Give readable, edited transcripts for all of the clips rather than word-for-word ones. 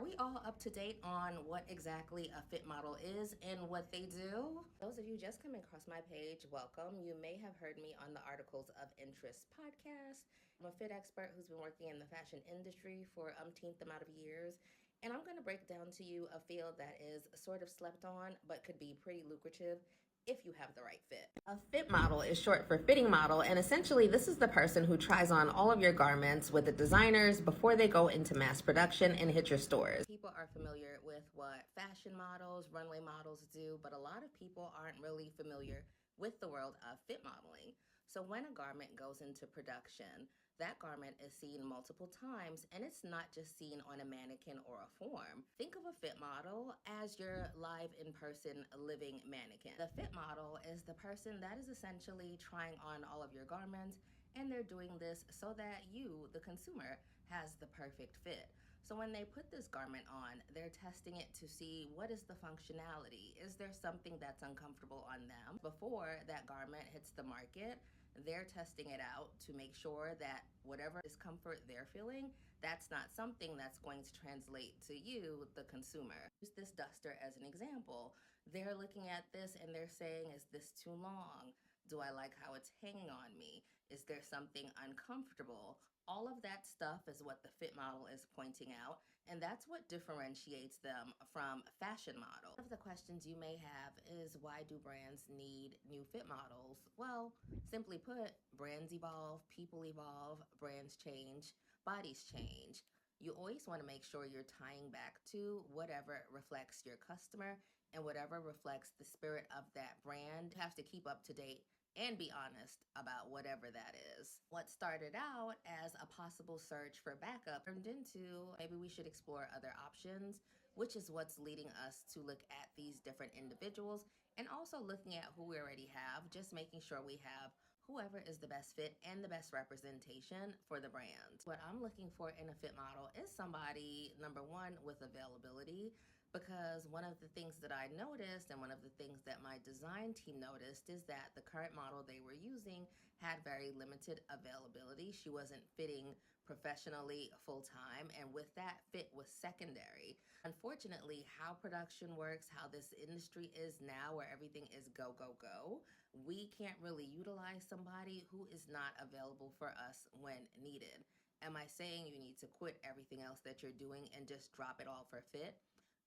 we all up to date on what exactly a fit model is and what they do? Those of you just coming across my page, welcome. You may have heard me on the Articles of Interest podcast. I'm a fit expert who's been working in the fashion industry for umpteenth amount of years. And I'm going to break down to you a field that is sort of slept on, but could be pretty lucrative if you have the right fit. A fit model is short for fitting model, and essentially this is the person who tries on all of your garments with the designers before they go into mass production and hit your stores. People are familiar with what fashion models, runway models do, but a lot of people aren't really familiar with the world of fit modeling. So when a garment goes into production, that garment is seen multiple times, and it's not just seen on a mannequin or a form. Think of a fit model as your live in-person living mannequin. The fit model is the person that is essentially trying on all of your garments, and they're doing this so that you, the consumer, has the perfect fit. So when they put this garment on, they're testing it to see what is the functionality. Is there something that's uncomfortable on them? Before that garment hits the market, they're testing it out to make sure that whatever discomfort they're feeling, that's not something that's going to translate to you, the consumer. Use this duster as an example. They're looking at this and they're saying, is this too long? Do I like how it's hanging on me? Is there something uncomfortable? All of that stuff is what the fit model is pointing out, and that's what differentiates them from fashion models. One of the questions you may have is, why do brands need new fit models? Well, simply put, brands evolve, people evolve, brands change, bodies change. You always want to make sure you're tying back to whatever reflects your customer and whatever reflects the spirit of that brand. You have to keep up to date and be honest about whatever that is. What started out as a possible search for backup turned into maybe we should explore other options, which is what's leading us to look at these different individuals and also looking at who we already have, just making sure we have whoever is the best fit and the best representation for the brand. What I'm looking for in a fit model is somebody, number one, with availability, because one of the things that I noticed and one of the things that my design team noticed is that the current model they were using had very limited availability. She wasn't fitting professionally full time, and with that, fit was secondary. Unfortunately, how production works, how this industry is now where everything is go, go, go, we can't really utilize somebody who is not available for us when needed. Am I saying you need to quit everything else that you're doing and just drop it all for fit?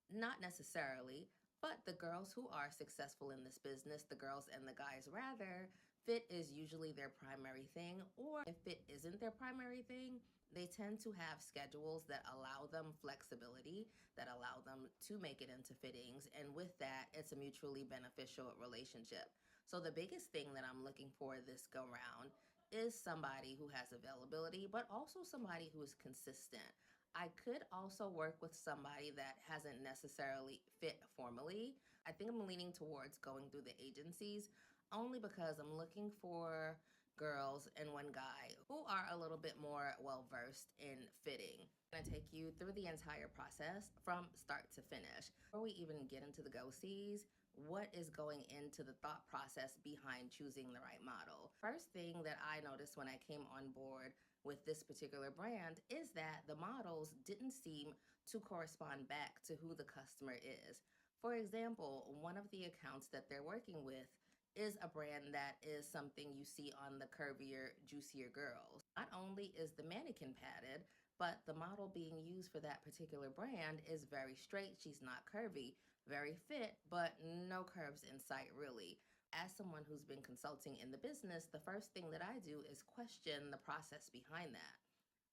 Not necessarily, but the girls who are successful in this business, the girls and the guys rather, fit is usually their primary thing, or if fit isn't their primary thing, they tend to have schedules that allow them flexibility, that allow them to make it into fittings, and with that, it's a mutually beneficial relationship. So the biggest thing that I'm looking for this go round is somebody who has availability, but also somebody who is consistent. I could also work with somebody that hasn't necessarily fit formally. I think I'm leaning towards going through the agencies only because I'm looking for girls and one guy who are a little bit more well versed in fitting. I'm gonna take you through the entire process from start to finish. Before we even get into the go-sees, what is going into the thought process behind choosing the right model? First thing that I noticed when I came on board with this particular brand is that the models didn't seem to correspond back to who the customer is. For example, one of the accounts that they're working with is a brand that is something you see on the curvier, juicier girls. Not only is the mannequin padded, but the model being used for that particular brand is very straight. She's not curvy, very fit, but no curves in sight really. As someone who's been consulting in the business, the first thing that I do is question the process behind that.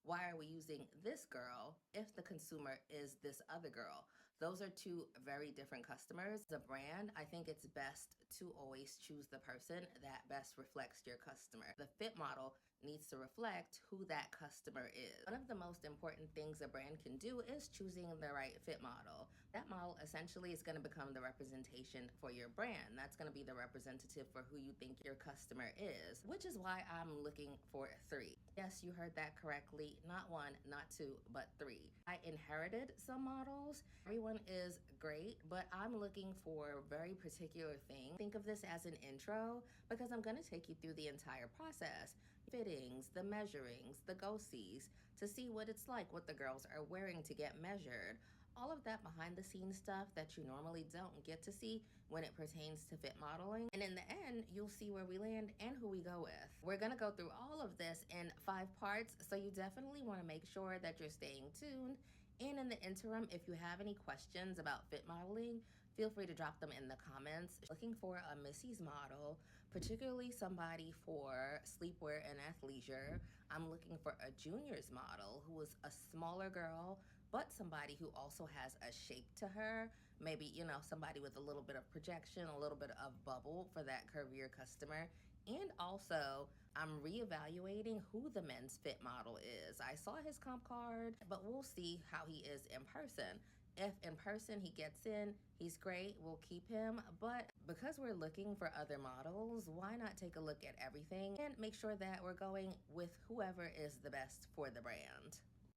Why are we using this girl if the consumer is this other girl? Those are two very different customers. As a brand, I think it's best to always choose the person that best reflects your customer. The fit model needs to reflect who that customer is. One of the most important things a brand can do is choosing the right fit model. That model essentially is going to become the representation for your brand. That's going to be the representative for who you think your customer is, which is why I'm looking for three. Yes, you heard that correctly. Not one, not two, but three. I inherited some models. Everyone is great, but I'm looking for a very particular thing. Think of this as an intro because I'm going to take you through the entire process. Fittings, the measurings, the go-sees, to see what it's like, what the girls are wearing to get measured. All of that behind the scenes stuff that you normally don't get to see when it pertains to fit modeling. And in the end, you'll see where we land and who we go with. We're gonna go through all of this in 5 parts, so you definitely wanna make sure that you're staying tuned. And in the interim, if you have any questions about fit modeling, feel free to drop them in the comments. Looking for a Missy's model, particularly somebody for sleepwear and athleisure. I'm looking for a juniors model who is a smaller girl, but somebody who also has a shape to her. Maybe, somebody with a little bit of projection, a little bit of bubble for that curvier customer. And also, I'm reevaluating who the men's fit model is. I saw his comp card, but we'll see how he is in person. If in person he gets in, he's great, we'll keep him. But because we're looking for other models, why not take a look at everything and make sure that we're going with whoever is the best for the brand?